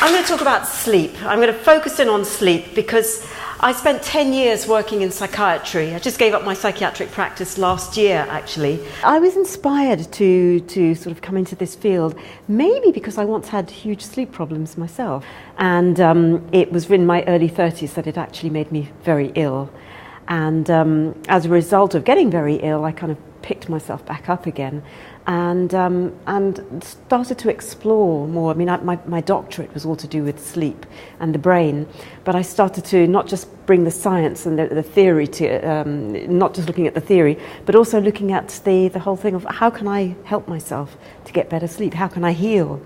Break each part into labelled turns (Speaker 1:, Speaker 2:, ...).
Speaker 1: I'm going to talk about sleep. I'm going to focus in on sleep because I spent 10 years working in psychiatry. I just gave up my psychiatric practice last year, actually. I was inspired to sort of come into this field, maybe because I once had huge sleep problems myself. And it was in my early 30s that it actually made me very ill. And as a result of getting very ill, I kind of picked myself back up again and started to explore more. I mean, my doctorate was all to do with sleep and the brain, but I started to not just bring the science and the theory to, not just looking at the theory, but also looking at the whole thing of how can I help myself to get better sleep? How can I heal?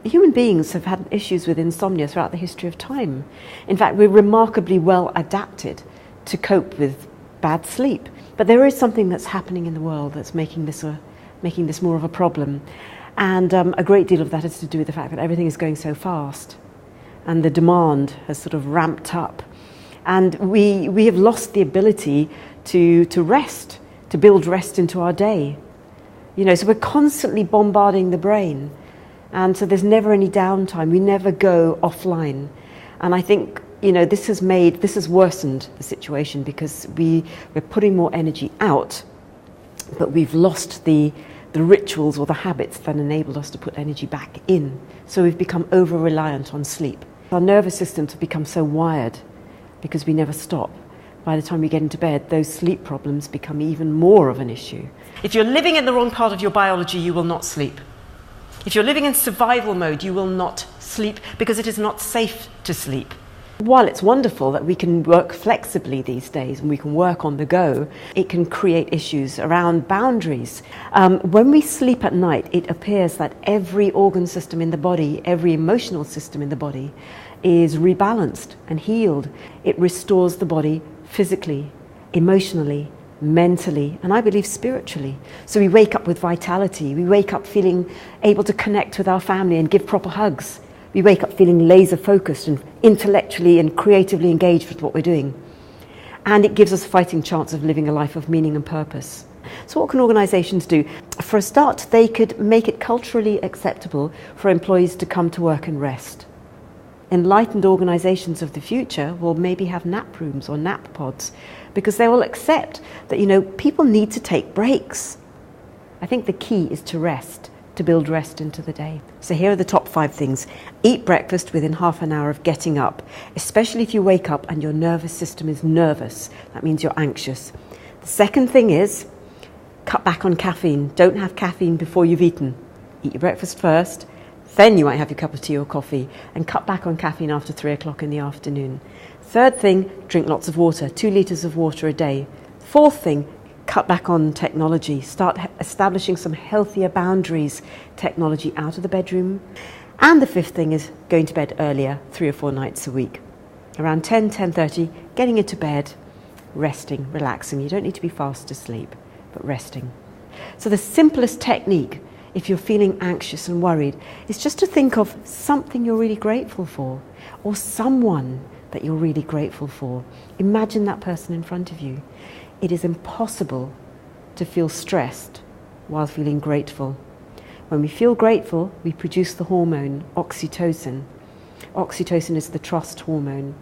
Speaker 1: Human beings have had issues with insomnia throughout the history of time. In fact, we're remarkably well adapted to cope with bad sleep. But there is something that's happening in the world that's making this more of a problem. And a great deal of that is to do with the fact that everything is going so fast and the demand has sort of ramped up. And we have lost the ability to rest, to build rest into our day. You know, so we're constantly bombarding the brain. And so there's never any downtime. We never go offline. And I think, you know, this has worsened the situation because we're putting more energy out, but we've lost the rituals or the habits that enabled us to put energy back in. So we've become over-reliant on sleep. Our nervous systems have become so wired because we never stop. By the time we get into bed, those sleep problems become even more of an issue. If you're living in the wrong part of your biology, you will not sleep. If you're living in survival mode, you will not sleep because it is not safe to sleep. While it's wonderful that we can work flexibly these days and we can work on the go, it can create issues around boundaries. When we sleep at night, it appears that every organ system in the body, every emotional system in the body is rebalanced and healed. It restores the body physically, emotionally, mentally, and I believe spiritually. So we wake up with vitality. We wake up feeling able to connect with our family and give proper hugs. We wake up feeling laser focused and intellectually and creatively engaged with what we're doing. And it gives us a fighting chance of living a life of meaning and purpose. So what can organisations do? For a start, they could make it culturally acceptable for employees to come to work and rest. Enlightened organisations of the future will maybe have nap rooms or nap pods because they will accept that, you know, people need to take breaks. I think the key is to rest, to build rest into the day. So here are the top 5 things. Eat breakfast within half an hour of getting up, especially if you wake up and your nervous system is nervous. That means you're anxious. The second thing is cut back on caffeine. Don't have caffeine before you've eaten. Eat your breakfast first, then you might have your cup of tea or coffee, and cut back on caffeine after 3 o'clock in the afternoon. Third thing, drink lots of water, 2 litres of water a day. Fourth thing, cut back on technology. Start establishing some healthier boundaries, technology out of the bedroom. And the fifth thing is going to bed earlier, 3 or 4 nights a week. Around 10:30, getting into bed, resting, relaxing. You don't need to be fast asleep, but resting. So the simplest technique, if you're feeling anxious and worried, is just to think of something you're really grateful for, or someone that you're really grateful for. Imagine that person in front of you. It is impossible to feel stressed while feeling grateful. When we feel grateful, we produce the hormone oxytocin. Oxytocin is the trust hormone.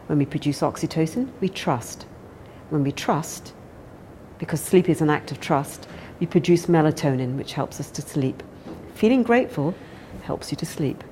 Speaker 1: When we produce oxytocin, we trust. When we trust, because sleep is an act of trust, we produce melatonin, which helps us to sleep. Feeling grateful helps you to sleep.